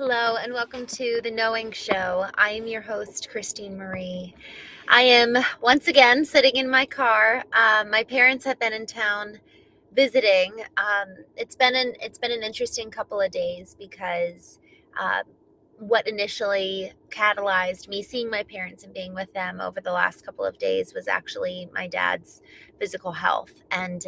Hello and welcome to the Knowing Show. I am your host, Christine Marie. I am once again sitting in my car. My parents have been in town visiting. It's been an interesting couple of days because uh, what initially catalyzed me seeing my parents and being with them over the last couple of days was actually my dad's physical health, and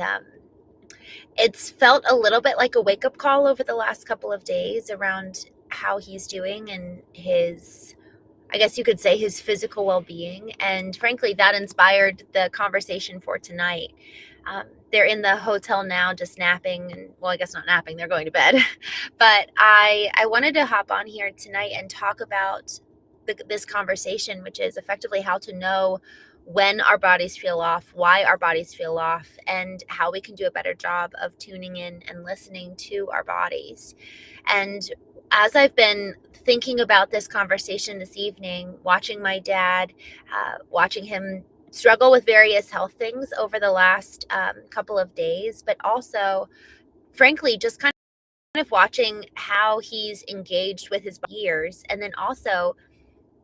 it's felt a little bit like a wake-up call over the last couple of days around how he's doing and his, I guess you could say, his physical well-being. And frankly, that inspired the conversation for tonight. They're in the hotel now just napping, and well, I guess not napping, they're going to bed. But I wanted to hop on here tonight and talk about this conversation, which is effectively how to know when our bodies feel off, why our bodies feel off, and how we can do a better job of tuning in and listening to our bodies. And as I've been thinking about this conversation this evening, watching my dad, watching him struggle with various health things over the last couple of days, but also, frankly, just kind of watching how he's engaged with his years, and then also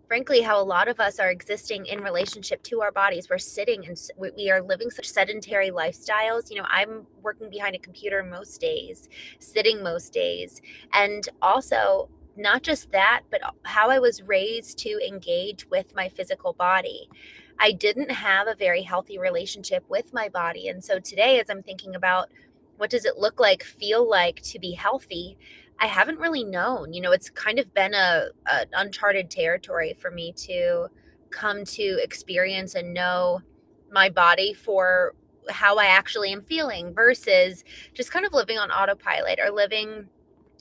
frankly, how a lot of us are existing in relationship to our bodies. We're sitting and we are living such sedentary lifestyles. I'm working behind a computer most days, sitting most days. And also, not just that, but how I was raised to engage with my physical body. I didn't have a very healthy relationship with my body. And so today, as I'm thinking about what does it look like, feel like to be healthy, I haven't really known. It's kind of been a uncharted territory for me to come to experience and know my body for how I actually am feeling versus just kind of living on autopilot or living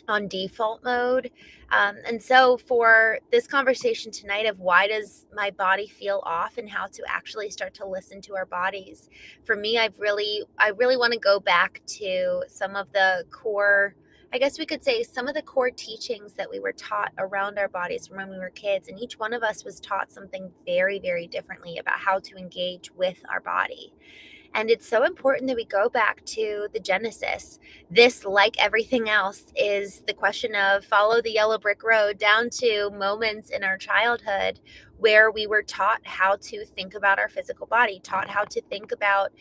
on default mode. And so for this conversation tonight of why does my body feel off and how to actually start to listen to our bodies, for me, I really want to go back to some of the core, I guess we could say, some of the core teachings that we were taught around our bodies from when we were kids. And each one of us was taught something very, very differently about how to engage with our body. And it's so important that we go back to the genesis. This, like everything else, is the question of follow the yellow brick road down to moments in our childhood where we were taught how to think about our physical body, taught how to think about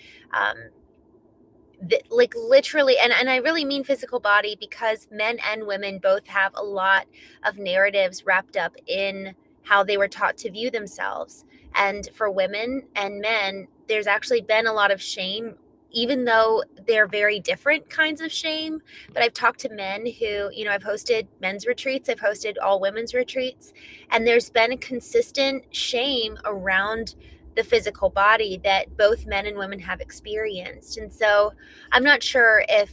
like literally, and I really mean physical body, because men and women both have a lot of narratives wrapped up in how they were taught to view themselves. And for women and men, there's actually been a lot of shame, even though they're very different kinds of shame. But I've talked to men who, I've hosted men's retreats, I've hosted all women's retreats, and there's been a consistent shame around the physical body that both men and women have experienced. And so I'm not sure if,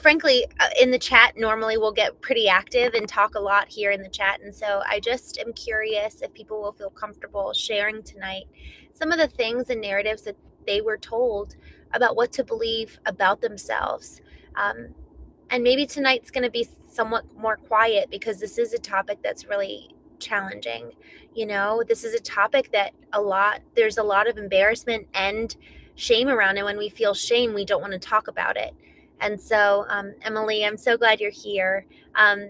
frankly, in the chat, normally we'll get pretty active and talk a lot here in the chat. And so I just am curious if people will feel comfortable sharing tonight some of the things and narratives that they were told about what to believe about themselves. And maybe tonight's going to be somewhat more quiet because this is a topic that's really challenging. This is a topic that there's a lot of embarrassment and shame around. And when we feel shame, we don't want to talk about it. And so, Emily, I'm so glad you're here.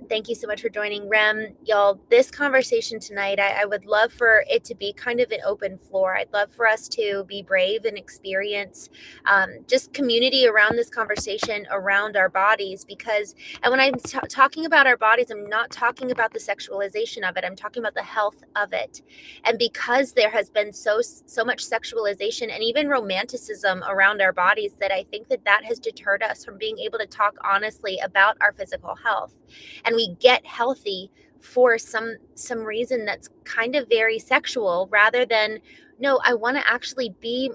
Thank you so much for joining. Rem, y'all, this conversation tonight, I would love for it to be kind of an open floor. I'd love for us to be brave and experience just community around this conversation around our bodies. And when I'm talking about our bodies, I'm not talking about the sexualization of it. I'm talking about the health of it. And because there has been so much sexualization and even romanticism around our bodies, that I think that has deterred us from being able to talk honestly about our physical health. And we get healthy for some reason that's kind of very sexual, rather than, no, I want to actually be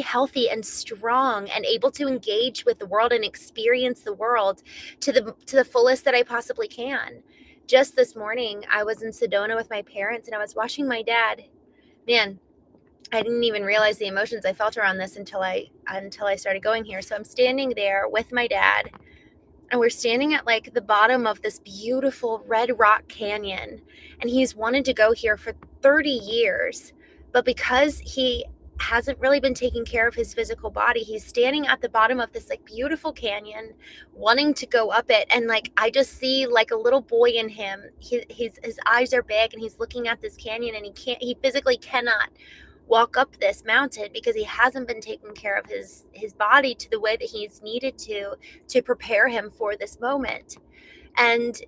healthy and strong and able to engage with the world and experience the world to the fullest that I possibly can. Just this morning, I was in Sedona with my parents and I was watching my dad. Man, I didn't even realize the emotions I felt around this until I started going here. So I'm standing there with my dad, and we're standing at like the bottom of this beautiful red rock canyon, and he's wanted to go here for 30 years. But because he hasn't really been taking care of his physical body. He's standing at the bottom of this like beautiful canyon, wanting to go up it, and like I just see like a little boy in him. His eyes are big, and he's looking at this canyon, and he physically cannot walk up this mountain because he hasn't been taking care of his body to the way that he's needed to prepare him for this moment. And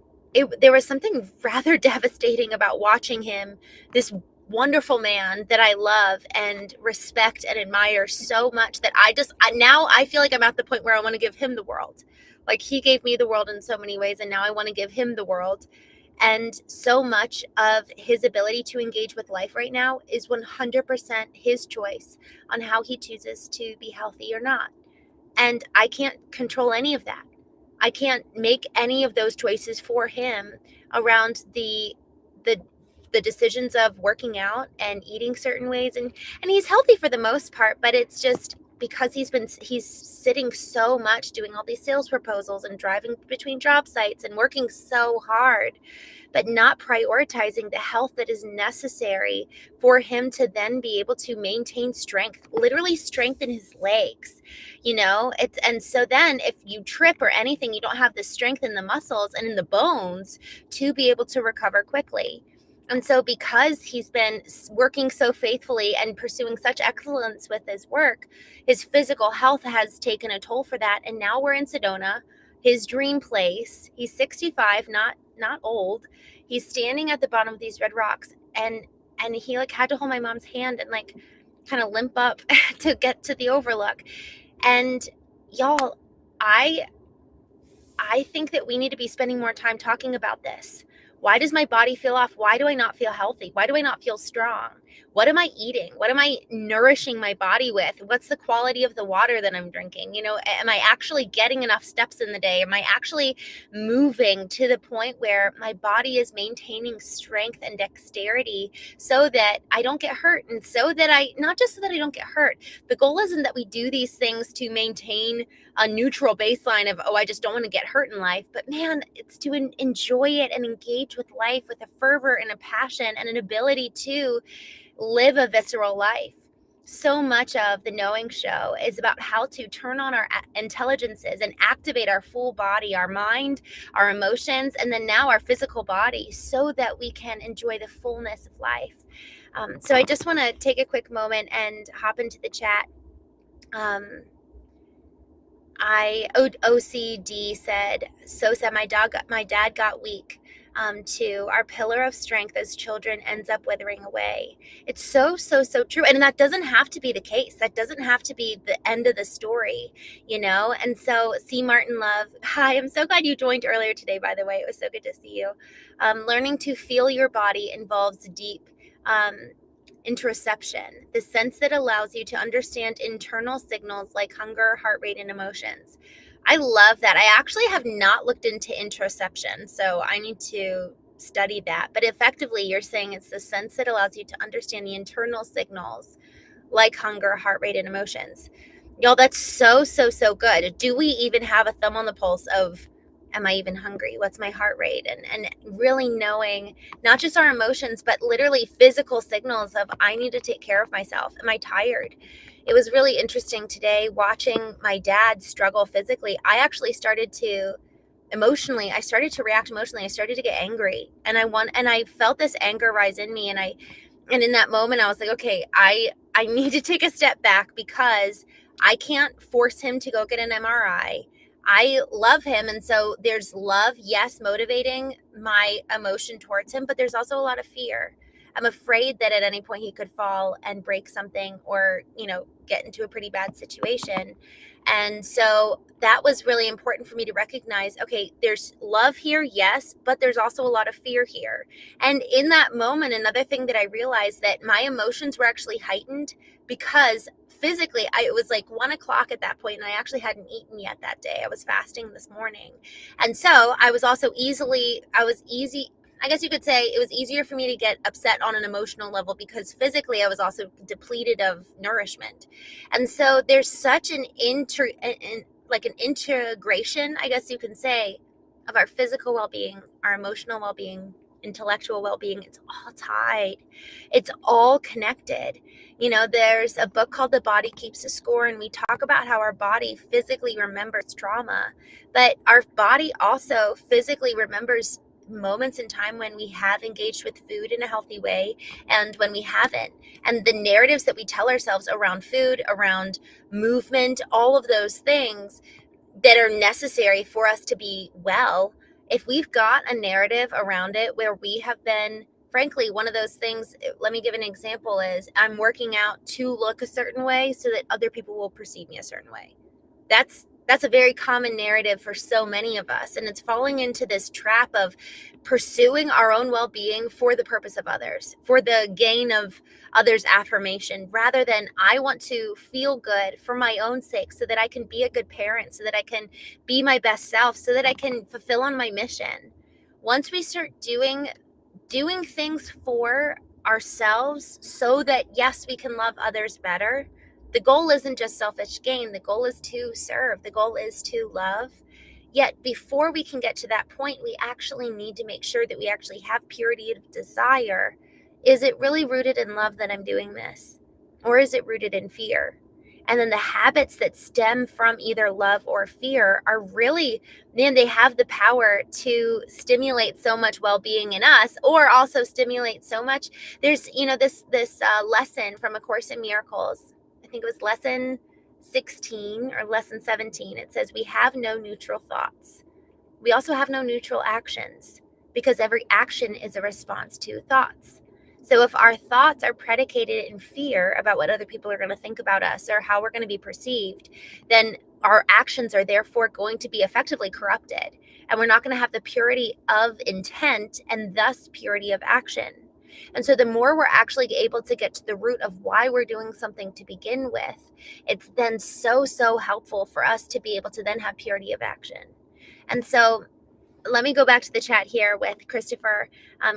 there was something rather devastating about watching him, this wonderful man that I love and respect and admire so much, that now I feel like I'm at the point where I want to give him the world. Like, he gave me the world in so many ways, and now I want to give him the world. And so much of his ability to engage with life right now is 100% his choice on how he chooses to be healthy or not. And I can't control any of that. I can't make any of those choices for him around the decisions of working out and eating certain ways. And he's healthy for the most part, but it's just because he's sitting so much doing all these sales proposals and driving between job sites and working so hard, but not prioritizing the health that is necessary for him to then be able to maintain strength, literally strengthen his legs, and so then if you trip or anything, you don't have the strength in the muscles and in the bones to be able to recover quickly. And so because he's been working so faithfully and pursuing such excellence with his work, his physical health has taken a toll for that. And now we're in Sedona, his dream place. He's 65, not old. He's standing at the bottom of these red rocks, and he like had to hold my mom's hand and like kind of limp up to get to the overlook. And y'all, I think that we need to be spending more time talking about this. Why does my body feel off? Why do I not feel healthy? Why do I not feel strong? What am I eating? What am I nourishing my body with? What's the quality of the water that I'm drinking? Am I actually getting enough steps in the day? Am I actually moving to the point where my body is maintaining strength and dexterity so that I don't get hurt? And not just so that I don't get hurt. The goal isn't that we do these things to maintain a neutral baseline of, I just don't want to get hurt in life. But man, it's to enjoy it and engage with life with a fervor and a passion and an ability to live a visceral life. So much of the Knowing Show is about how to turn on our intelligences and activate our full body, our mind, our emotions, and then now our physical body, so that we can enjoy the fullness of life. So I just want to take a quick moment and hop into the chat. OCD said, so sad, my dad got weak. Too. Our pillar of strength as children ends up withering away. It's so true. And that doesn't have to be the case. That doesn't have to be the end of the story, And so, C. Martin Love, hi, I'm so glad you joined earlier today, by the way. It was so good to see you. Learning to feel your body involves deep interoception, the sense that allows you to understand internal signals like hunger, heart rate, and emotions. I love that. I actually have not looked into interoception, so I need to study that. But effectively, you're saying it's the sense that allows you to understand the internal signals like hunger, heart rate, and emotions. Y'all, that's so good. Do we even have a thumb on the pulse of, am I even hungry? What's my heart rate? And really knowing not just our emotions, but literally physical signals of, I need to take care of myself. Am I tired? It was really interesting today watching my dad struggle physically. I actually started to react emotionally. I started to get angry, and I felt this anger rise in me. And in that moment, I was like, okay, I need to take a step back, because I can't force him to go get an MRI. I love him. And so there's love, yes, motivating my emotion towards him, but there's also a lot of fear. I'm afraid that at any point he could fall and break something, or, get into a pretty bad situation. And so that was really important for me to recognize, okay, there's love here, yes, but there's also a lot of fear here. And in that moment, another thing that I realized, that my emotions were actually heightened because physically, it was like 1:00 at that point, and I actually hadn't eaten yet that day. I was fasting this morning. And so I was I guess you could say it was easier for me to get upset on an emotional level, because physically I was also depleted of nourishment. And so there's such an integration, I guess you can say, of our physical well-being, our emotional well-being, intellectual well-being, it's all tied. It's all connected. There's a book called The Body Keeps a Score, and we talk about how our body physically remembers trauma, but our body also physically remembers moments in time when we have engaged with food in a healthy way and when we haven't. And the narratives that we tell ourselves around food, around movement, all of those things that are necessary for us to be well, if we've got a narrative around it where we have been, frankly, one of those things, let me give an example, is I'm working out to look a certain way so that other people will perceive me a certain way. That's a very common narrative for so many of us, and it's falling into this trap of pursuing our own well-being for the purpose of others, for the gain of others' affirmation, rather than I want to feel good for my own sake so that I can be a good parent, so that I can be my best self, so that I can fulfill on my mission. Once we start doing things for ourselves so that, yes, we can love others better, the goal isn't just selfish gain. The goal is to serve. The goal is to love. Yet before we can get to that point, we actually need to make sure that we actually have purity of desire. Is it really rooted in love that I'm doing this? Or is it rooted in fear? And then the habits that stem from either love or fear are really, man, they have the power to stimulate so much well-being in us, or also stimulate so much. There's, this lesson from A Course in Miracles. I think it was lesson 16 or lesson 17. It says, we have no neutral thoughts. We also have no neutral actions, because every action is a response to thoughts. So if our thoughts are predicated in fear about what other people are going to think about us or how we're going to be perceived, then our actions are therefore going to be effectively corrupted. And we're not going to have the purity of intent and thus purity of action. And so the more we're actually able to get to the root of why we're doing something to begin with, it's then so, so helpful for us to be able to then have purity of action. And so let me go back to the chat here with Christopher.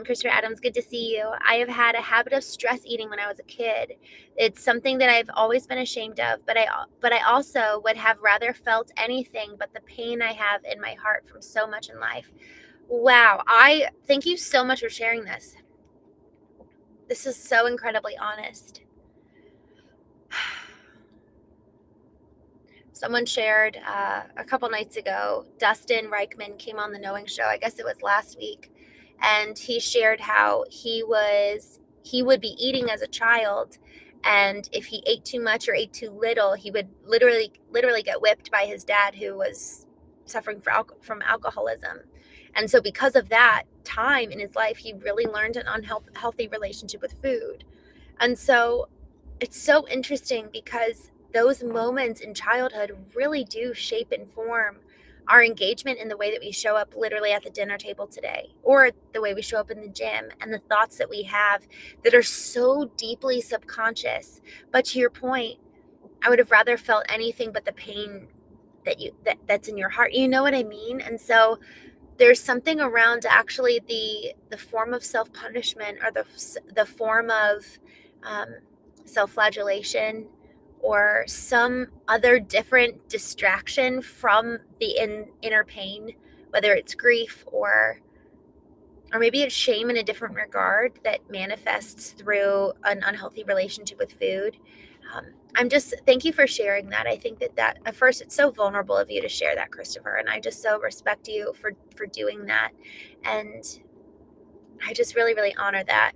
Christopher Adams, good to see you. I have had a habit of stress eating when I was a kid. It's something that I've always been ashamed of, but I also would have rather felt anything but the pain I have in my heart from so much in life. Wow. I thank you so much for sharing this. This is so incredibly honest. Someone shared a couple nights ago, Dustin Reichman came on the Knowing Show. I guess it was last week. And he shared how he would be eating as a child. And if he ate too much or ate too little, he would literally get whipped by his dad, who was suffering from alcoholism. And so because of that time in his life, he really learned an unhealthy relationship with food. And so it's so interesting, because those moments in childhood really do shape and form our engagement in the way that we show up literally at the dinner table today, or the way we show up in the gym, and the thoughts that we have that are so deeply subconscious. But to your point, I would have rather felt anything but the pain that's in your heart. You know what I mean? And so there's something around actually the form of self-punishment, or the form of self-flagellation, or some other different distraction from the inner pain, whether it's grief or maybe it's shame in a different regard that manifests through an unhealthy relationship with food. Thank you for sharing that. I think that at first, it's so vulnerable of you to share that, Christopher, and I just so respect you for doing that. And I just really, really honor that.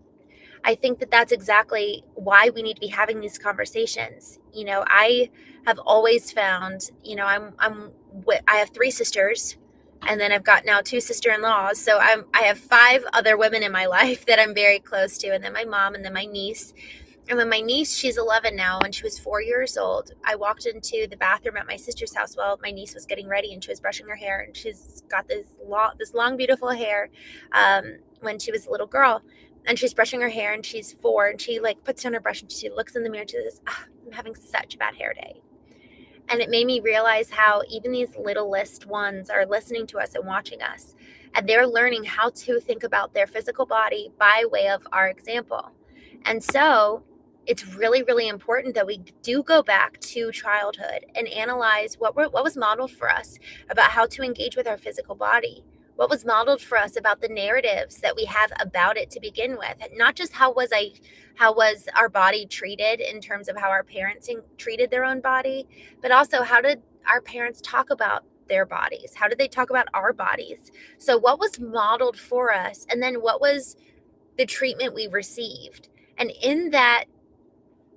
I think that that's exactly why we need to be having these conversations. I have always found, I have 3 sisters, and then I've got now 2 sister-in-laws. So I have 5 other women in my life that I'm very close to, and then my mom, and then my niece. And then my niece, she's 11 now. When she was 4 years old, I walked into the bathroom at my sister's house while my niece was getting ready, and she was brushing her hair, and she's got this long, beautiful hair when she was a little girl. And she's brushing her hair, and she's 4, and she puts down her brush, and she looks in the mirror and she says, I'm having such a bad hair day. And it made me realize how even these littlest ones are listening to us and watching us, and they're learning how to think about their physical body by way of our example. And so it's really, really important that we do go back to childhood and analyze what was modeled for us about how to engage with our physical body. What was modeled for us about the narratives that we have about it to begin with? Not just how was our body treated in terms of how our parents treated their own body, but also how did our parents talk about their bodies? How did they talk about our bodies? So what was modeled for us, and then what was the treatment we received? And in that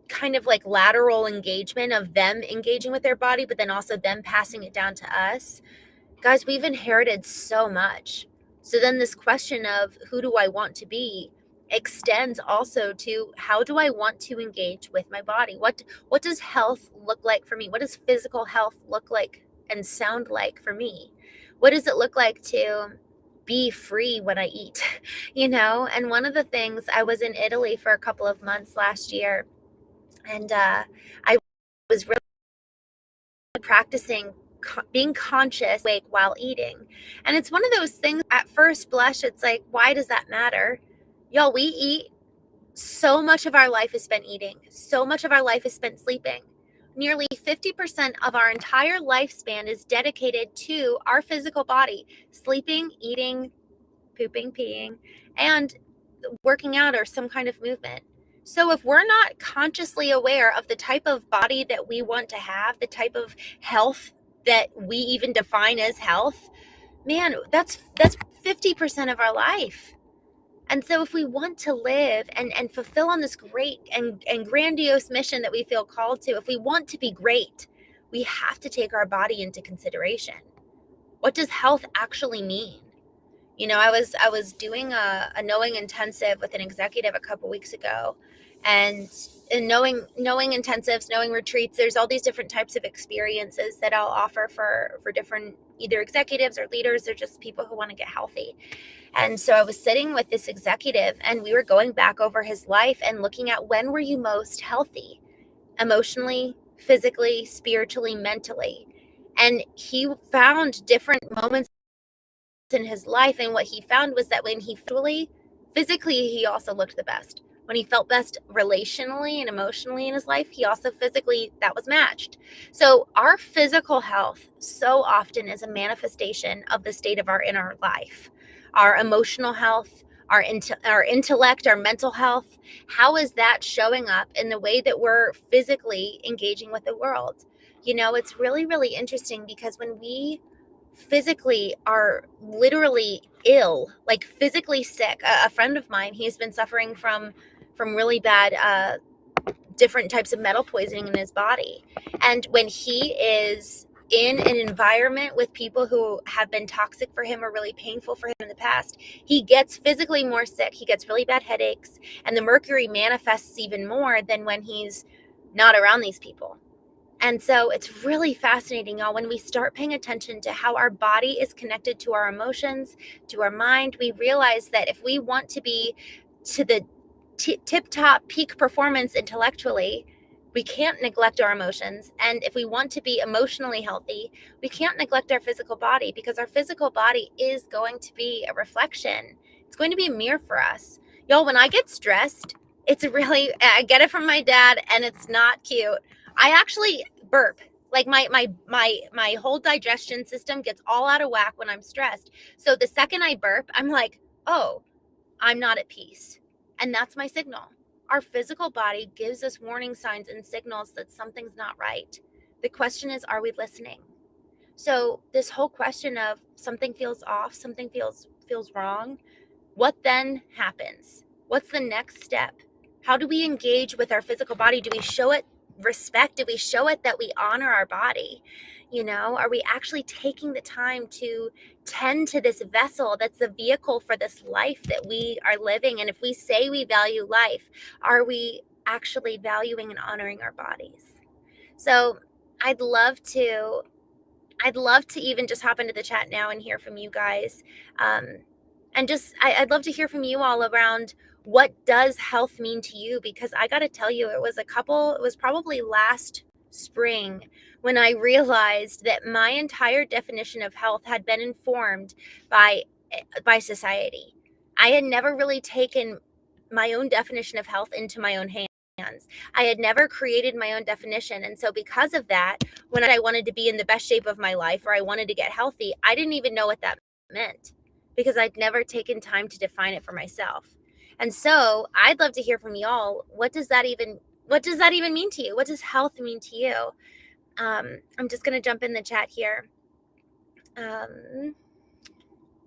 kind of like lateral engagement of them engaging with their body, but then also them passing it down to us, guys, we've inherited so much. So then this question of who do I want to be extends also to how do I want to engage with my body? What does health look like for me? What does physical health look like and sound like for me? What does it look like to be free when I eat? And one of the things, I was in Italy for a couple of months last year, and I was really practicing being conscious, awake while eating. And it's one of those things, at first blush, it's like, why does that matter? Y'all, we eat. So much of our life is spent eating. So much of our life is spent sleeping. Nearly 50% of our entire lifespan is dedicated to our physical body, sleeping, eating, pooping, peeing, and working out or some kind of movement. So if we're not consciously aware of the type of body that we want to have, the type of health that we even define as health, man, that's 50% of our life. And so if we want to live and fulfill on this great and grandiose mission that we feel called to, if we want to be great, we have to take our body into consideration. What does health actually mean? I was doing a knowing intensive with an executive a couple weeks ago, and in knowing intensives, knowing retreats, there's all these different types of experiences that I'll offer for different either executives or leaders or just people who want to get healthy. And so I was sitting with this executive, and we were going back over his life and looking at, when were you most healthy, emotionally, physically, spiritually, mentally? And he found different moments in his life, and what he found was that when he physically he also looked the best. When he felt best relationally and emotionally in his life, he also physically, that was matched. So our physical health so often is a manifestation of the state of our inner life. Our emotional health, our intellect, our mental health, how is that showing up in the way that we're physically engaging with the world? It's really, really interesting, because when we physically are literally ill, like physically sick. A friend of mine, he's been suffering from really bad different types of metal poisoning in his body. And when he is in an environment with people who have been toxic for him or really painful for him in the past, he gets physically more sick. He gets really bad headaches, and the mercury manifests even more than when he's not around these people. And so it's really fascinating, y'all, when we start paying attention to how our body is connected to our emotions, to our mind. We realize that if we want to be to the tip-top peak performance intellectually, we can't neglect our emotions. And if we want to be emotionally healthy, we can't neglect our physical body, because our physical body is going to be a reflection. It's going to be a mirror for us. Y'all, when I get stressed, I get it from my dad, and it's not cute. I actually burp. Like my whole digestion system gets all out of whack when I'm stressed. So the second I burp, I'm like, oh, I'm not at peace. And that's my signal. Our physical body gives us warning signs and signals that something's not right. The question is, are we listening? So this whole question of something feels off, something feels wrong, what then happens? What's the next step? How do we engage with our physical body? Do we show it respect? Do we show it that we honor our body? Are we actually taking the time to tend to this vessel that's the vehicle for this life that we are living? And if we say we value life, are we actually valuing and honoring our bodies? So I'd love to even just hop into the chat now and hear from you guys. And I'd love to hear from you all around, what does health mean to you? Because I got to tell you, it was probably last spring when I realized that my entire definition of health had been informed by society. I had never really taken my own definition of health into my own hands. I had never created my own definition. And so because of that, when I wanted to be in the best shape of my life, or I wanted to get healthy, I didn't even know what that meant. because I'd never taken time to define it for myself. And so I'd love to hear from y'all. What does that even mean to you? What does health mean to you? I'm just going to jump in the chat here.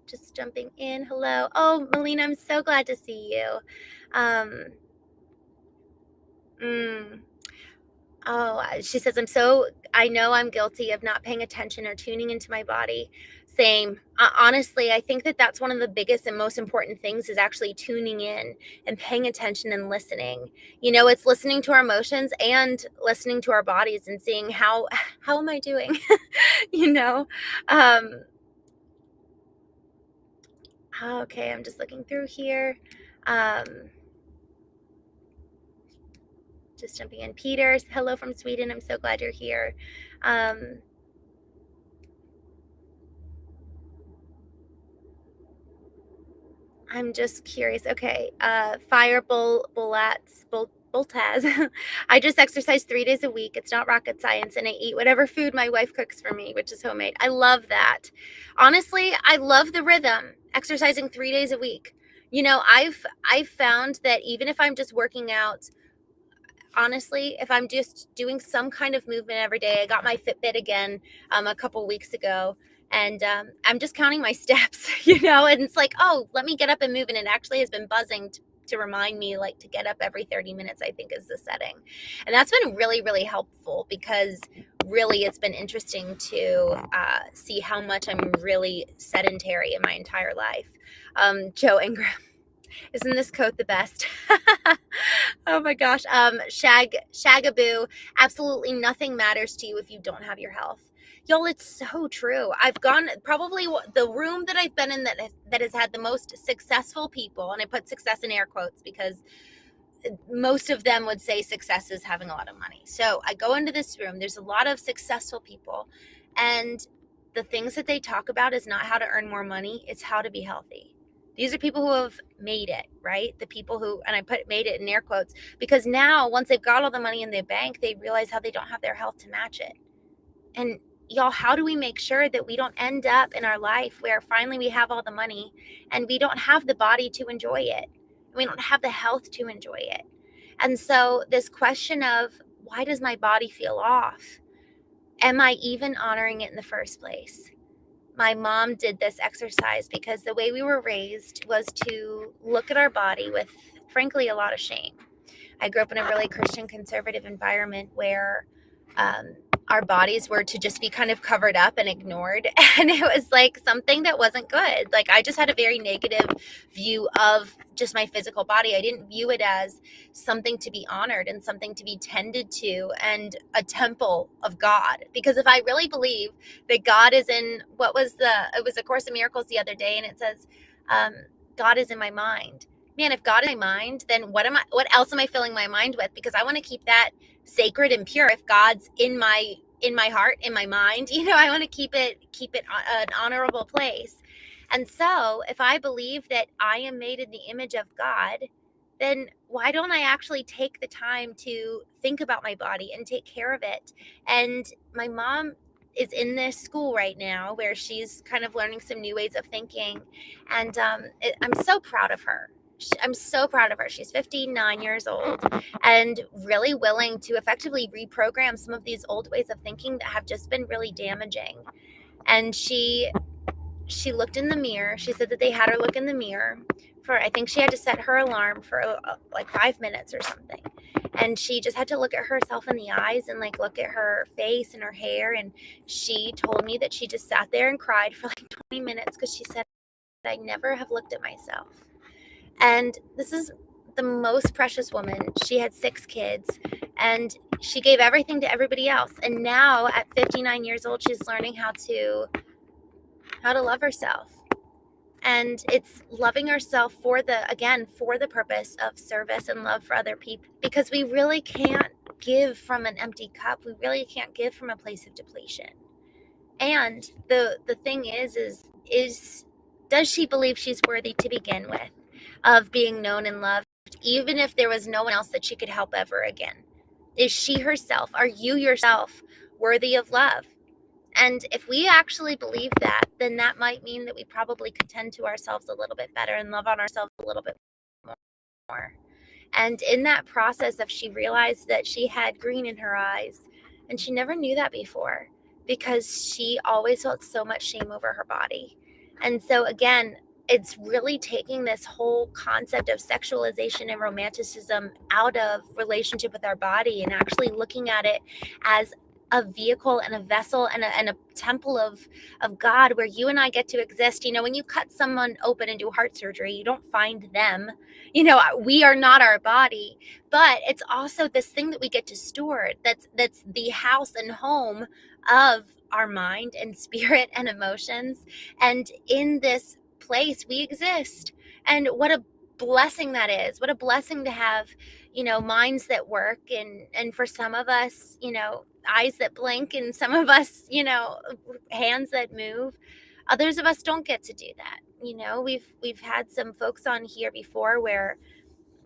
Just jumping in. Hello. Oh, Melina, I'm so glad to see you. Um, mm, she says, I know I'm guilty of not paying attention or tuning into my body. Same. Honestly, I think that that's one of the biggest and most important things is actually tuning in and paying attention and listening. It's listening to our emotions and listening to our bodies and seeing how am I doing? you know? Um, okay, I'm just looking through here. Just jumping in. Peter, hello from Sweden. I'm so glad you're here. I'm just curious. Okay. Fire Boltaz. I just exercise 3 days a week. It's not rocket science, and I eat whatever food my wife cooks for me, which is homemade. I love that. Honestly, I love the rhythm. Exercising 3 days a week. I've found that even if I'm just working out, honestly, if I'm just doing some kind of movement every day, I got my Fitbit again a couple weeks ago, and I'm just counting my steps, and it's like, oh, let me get up and move. And it actually has been buzzing to remind me like to get up every 30 minutes, I think is the setting. And that's been really, really helpful because really it's been interesting to see how much I'm really sedentary in my entire life. Joe Ingram. Isn't this coat the best? Oh my gosh. Shagaboo. Absolutely nothing matters to you if you don't have your health. Y'all, it's so true. I've gone probably the room that I've been in that has had the most successful people, and I put success in air quotes because most of them would say success is having a lot of money. So I go into this room, there's a lot of successful people, and the things that they talk about is not how to earn more money, it's how to be healthy. These are people who have made it, right? The people who, and I put made it in air quotes, because now once they've got all the money in their bank, they realize how they don't have their health to match it. And y'all, how do we make sure that we don't end up in our life where finally we have all the money and we don't have the body to enjoy it? We don't have the health to enjoy it. And so this question of why does my body feel off? Am I even honoring it in the first place? My mom did this exercise because the way we were raised was to look at our body with, frankly, a lot of shame. I grew up in a really Christian conservative environment where our bodies were to just be kind of covered up and ignored. And it was like something that wasn't good. Like I just had a very negative view of just my physical body. I didn't view it as something to be honored and something to be tended to and a temple of God. Because if I really believe that God is in it was a Course in Miracles the other day, and it says, God is in my mind. Man, if God is in my mind, then what else am I filling my mind with? Because I want to keep that sacred and pure. If God's in my heart, in my mind, I want to keep it an honorable place. And so if I believe that I am made in the image of God, then why don't I actually take the time to think about my body and take care of it? And my mom is in this school right now where she's kind of learning some new ways of thinking. And I'm so proud of her. I'm so proud of her. She's 59 years old and really willing to effectively reprogram some of these old ways of thinking that have just been really damaging. And she looked in the mirror. She said that they had her look in the mirror for, I think she had to set her alarm for like 5 minutes or something. And she just had to look at herself in the eyes and like look at her face and her hair. And she told me that she just sat there and cried for like 20 minutes because she said, I never have looked at myself. And this is the most precious woman. She had 6 kids and she gave everything to everybody else. And now at 59 years old, she's learning how to love herself. And it's loving herself for the purpose of service and love for other people, because we really can't give from an empty cup. We really can't give from a place of depletion. And the thing is does she believe she's worthy to begin with of being known and loved, even if there was no one else that she could help ever again? Is she herself? Are you yourself worthy of love? And if we actually believe that, then that might mean that we probably could tend to ourselves a little bit better and love on ourselves a little bit more. And in that process of she realized that she had green in her eyes, and she never knew that before because she always felt so much shame over her body. And so again, it's really taking this whole concept of sexualization and romanticism out of relationship with our body and actually looking at it as a vehicle and a vessel and a temple of God where you and I get to exist. When you cut someone open and do heart surgery, you don't find them. We are not our body, but it's also this thing that we get to steward. That's the house and home of our mind and spirit and emotions. And in this place we exist. And what a blessing that is. What a blessing to have, minds that work, and for some of us, eyes that blink, and some of us, hands that move. Others of us don't get to do that. We've had some folks on here before where,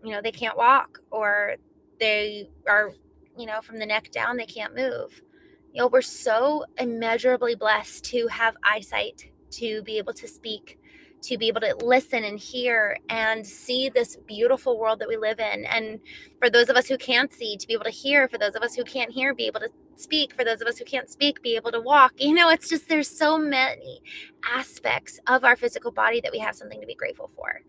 they can't walk, or they are, from the neck down, they can't move. We're so immeasurably blessed to have eyesight, to be able to speak, to be able to listen and hear and see this beautiful world that we live in. And for those of us who can't see, to be able to hear. For those of us who can't hear, be able to speak. For those of us who can't speak, be able to walk. It's just, there's so many aspects of our physical body that we have something to be grateful for.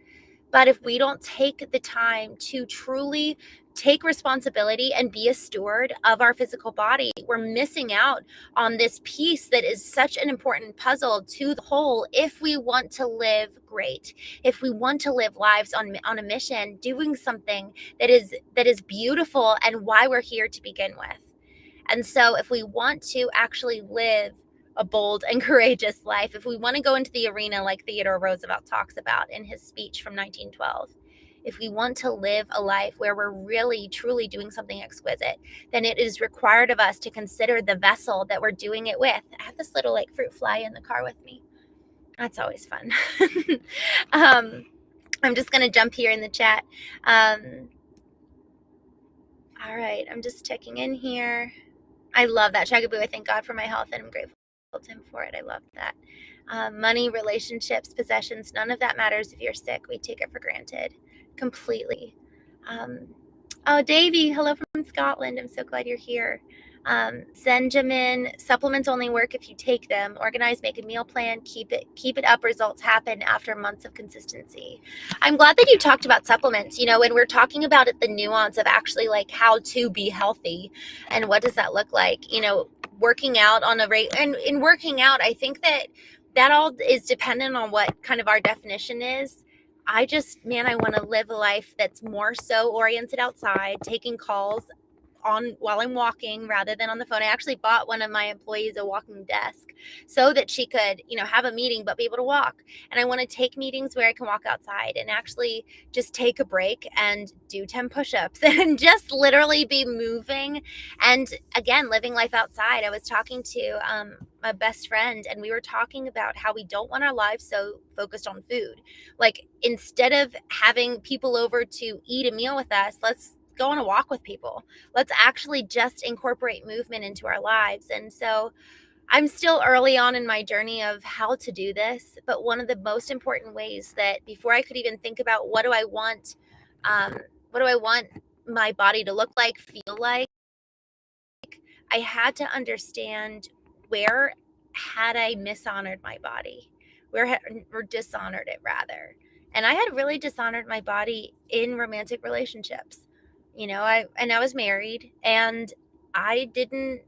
But if we don't take the time to truly take responsibility and be a steward of our physical body, we're missing out on this piece that is such an important puzzle to the whole. If we want to live great, if we want to live lives on a mission, doing something that is beautiful and why we're here to begin with. And so if we want to actually live a bold and courageous life, if we want to go into the arena like Theodore Roosevelt talks about in his speech from 1912, if we want to live a life where we're really, truly doing something exquisite, then it is required of us to consider the vessel that we're doing it with. I have this little fruit fly in the car with me. That's always fun. I'm just going to jump here in the chat. All right, I'm just checking in here. I love that. Chagaboo, I thank God for my health and I'm grateful to him for it. I love that. Money, relationships, possessions, none of that matters if you're sick. We take it for granted completely. Oh, Davey, hello from Scotland. I'm so glad you're here. Zenjamin, supplements only work if you take them. Organize, make a meal plan, keep it up. Results happen after months of consistency. I'm glad that you talked about supplements. When we're talking about it, the nuance of actually how to be healthy and what does that look like, working out on a rate. And in working out, I think that all is dependent on what kind of our definition is. I want to live a life that's more so oriented outside, taking calls on while I'm walking rather than on the phone. I actually bought one of my employees a walking desk so that she could, have a meeting but be able to walk. And I want to take meetings where I can walk outside and actually just take a break and do 10 push-ups and just literally be moving. And again, living life outside. I was talking to my best friend, and we were talking about how we don't want our lives so focused on food. Instead of having people over to eat a meal with us, let's go on a walk with people. Let's actually just incorporate movement into our lives. And so I'm still early on in my journey of how to do this, but one of the most important ways that before I could even think about what do I want my body to look like, feel like, I had to understand where had I mishonored my body, or dishonored it rather. And I had really dishonored my body in romantic relationships. I was married, and I didn't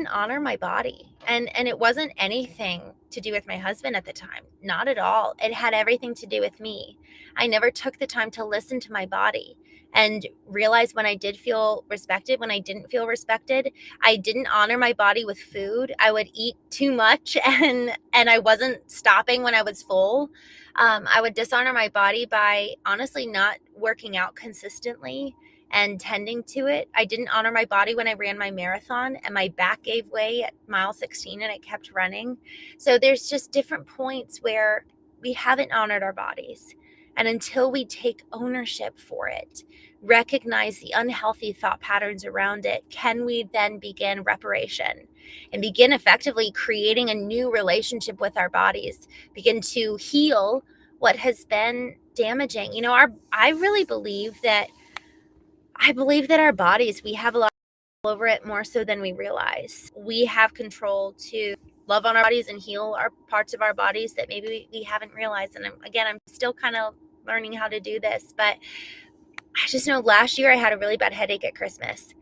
honor my body. And it wasn't anything to do with my husband at the time. Not at all. It had everything to do with me. I never took the time to listen to my body and realize when I did feel respected, when I didn't feel respected. I didn't honor my body with food. I would eat too much and I wasn't stopping when I was full. I would dishonor my body by honestly not working out consistently and tending to it. I didn't honor my body when I ran my marathon and my back gave way at mile 16 and I kept running. So there's just different points where we haven't honored our bodies. And until we take ownership for it, recognize the unhealthy thought patterns around it, can we then begin reparation? and begin effectively creating a new relationship with our bodies, begin to heal what has been damaging. I really believe that our bodies, we have a lot over it more so than we realize. We have control to love on our bodies and heal our parts of our bodies that maybe we haven't realized. And I'm still kind of learning how to do this, but I just know last year I had a really bad headache at Christmas.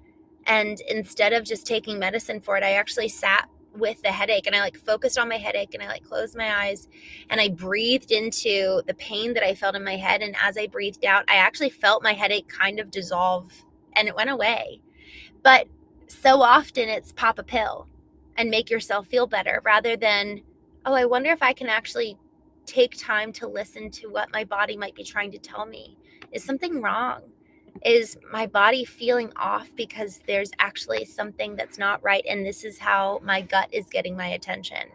And instead of just taking medicine for it, I actually sat with the headache and I focused on my headache and I closed my eyes and I breathed into the pain that I felt in my head. And as I breathed out, I actually felt my headache kind of dissolve and it went away. But so often it's pop a pill and make yourself feel better rather than, oh, I wonder if I can actually take time to listen to what my body might be trying to tell me. Is something wrong? Is my body feeling off because there's actually something that's not right? And this is how my gut is getting my attention.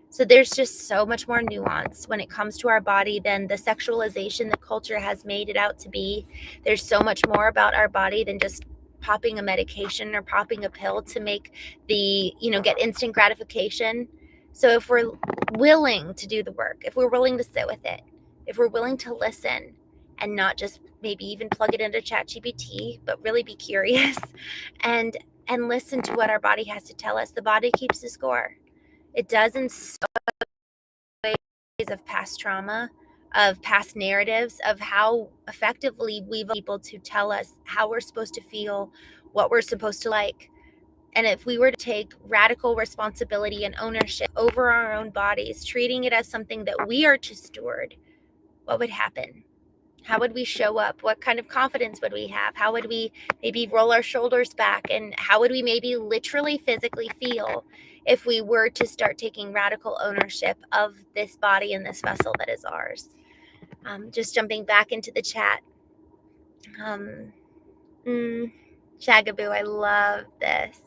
So there's just so much more nuance when it comes to our body than the sexualization that culture has made it out to be. There's so much more about our body than just popping a medication or popping a pill to make get instant gratification. So if we're willing to do the work, if we're willing to sit with it, if we're willing to listen and not just maybe even plug it into ChatGPT, but really be curious and listen to what our body has to tell us, the body keeps the score. It does in so many ways of past trauma, of past narratives, of how effectively we've been able to tell us how we're supposed to feel, what we're supposed to like. And if we were to take radical responsibility and ownership over our own bodies, treating it as something that we are to steward, what would happen? How would we show up? What kind of confidence would we have? How would we maybe roll our shoulders back? And how would we maybe literally physically feel if we were to start taking radical ownership of this body and this vessel that is ours? Just jumping back into the chat. Shagaboo, I love this.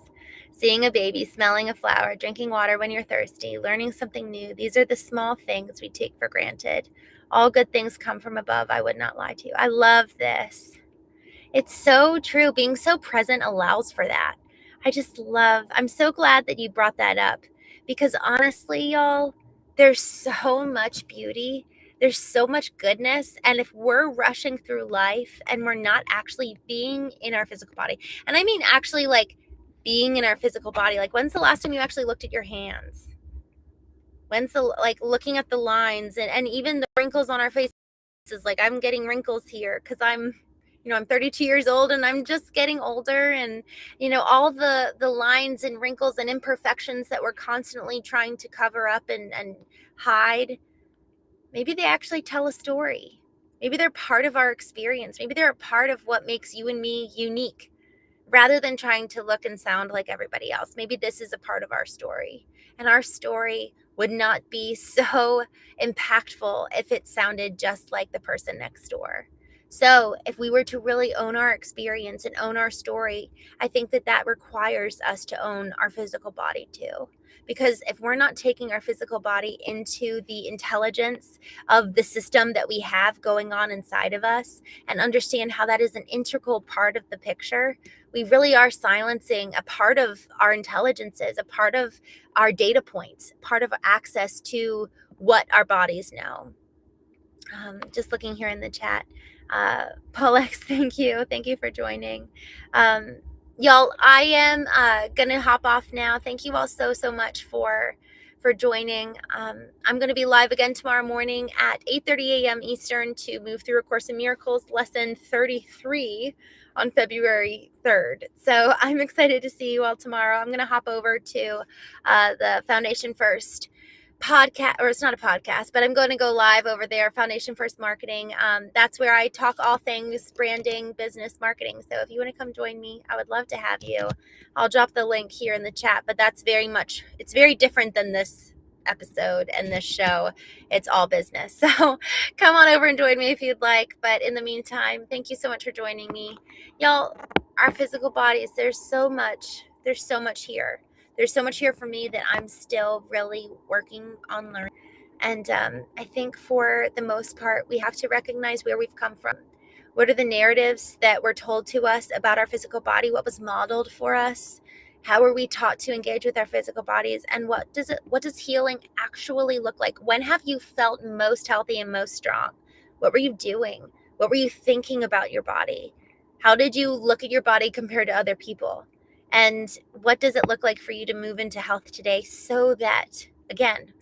Seeing a baby, smelling a flower, drinking water when you're thirsty, learning something new. These are the small things we take for granted. All good things come from above. I would not lie to you. I love this. It's so true. Being so present allows for that. I'm so glad that you brought that up because honestly, y'all, there's so much beauty. There's so much goodness. And if we're rushing through life and we're not actually being in our physical body, and I mean actually being in our physical body, when's the last time you actually looked at your hands? When's looking at the lines and even the wrinkles on our faces? I'm getting wrinkles here because I'm 32 years old and I'm just getting older, and all the lines and wrinkles and imperfections that we're constantly trying to cover up and hide, maybe they actually tell a story. Maybe they're part of our experience. Maybe they're a part of what makes you and me unique, rather than trying to look and sound like everybody else. Maybe this is a part of our story, and our story would not be so impactful if it sounded just like the person next door. So if we were to really own our experience and own our story, I think that requires us to own our physical body too. Because if we're not taking our physical body into the intelligence of the system that we have going on inside of us and understand how that is an integral part of the picture, we really are silencing a part of our intelligences, a part of our data points, part of access to what our bodies know. Just looking here in the chat. Polex, thank you. Thank you for joining. Y'all, I am going to hop off now. Thank you all so much for joining. I'm going to be live again tomorrow morning at 8:30 a.m. Eastern to move through A Course in Miracles, lesson 33 on February 3rd. So I'm excited to see you all tomorrow. I'm going to hop over to the Foundation First podcast, or it's not a podcast, but I'm going to go live over there, Foundation First Marketing. That's where I talk all things branding, business, marketing. So if you want to come join me, I would love to have you. I'll drop the link here in the chat, but it's very different than this episode and this show. It's all business. So come on over and join me if you'd like. But in the meantime, thank you so much for joining me. Y'all, our physical bodies, there's so much here. There's so much here for me that I'm still really working on learning. And I think for the most part, we have to recognize where we've come from. What are the narratives that were told to us about our physical body? What was modeled for us? How are we taught to engage with our physical bodies? And what does healing actually look like? When have you felt most healthy and most strong? What were you doing? What were you thinking about your body? How did you look at your body compared to other people? And what does it look like for you to move into health today so that, again,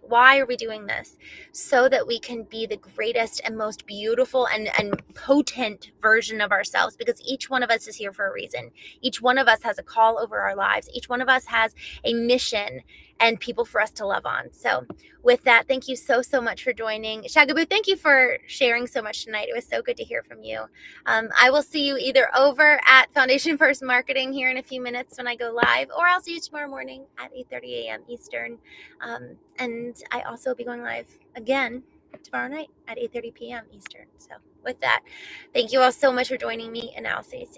why are we doing this? So that we can be the greatest and most beautiful and potent version of ourselves, because each one of us is here for a reason. Each one of us has a call over our lives. Each one of us has a mission and people for us to love on. So with that, thank you so much for joining. Shagaboo, thank you for sharing so much tonight. It was so good to hear from you. I will see you either over at Foundation First Marketing here in a few minutes when I go live, or I'll see you tomorrow morning at 8:30 a.m. Eastern. And I also will be going live again tomorrow night at 8:30 p.m. Eastern. So with that, thank you all so much for joining me, and I'll see you soon.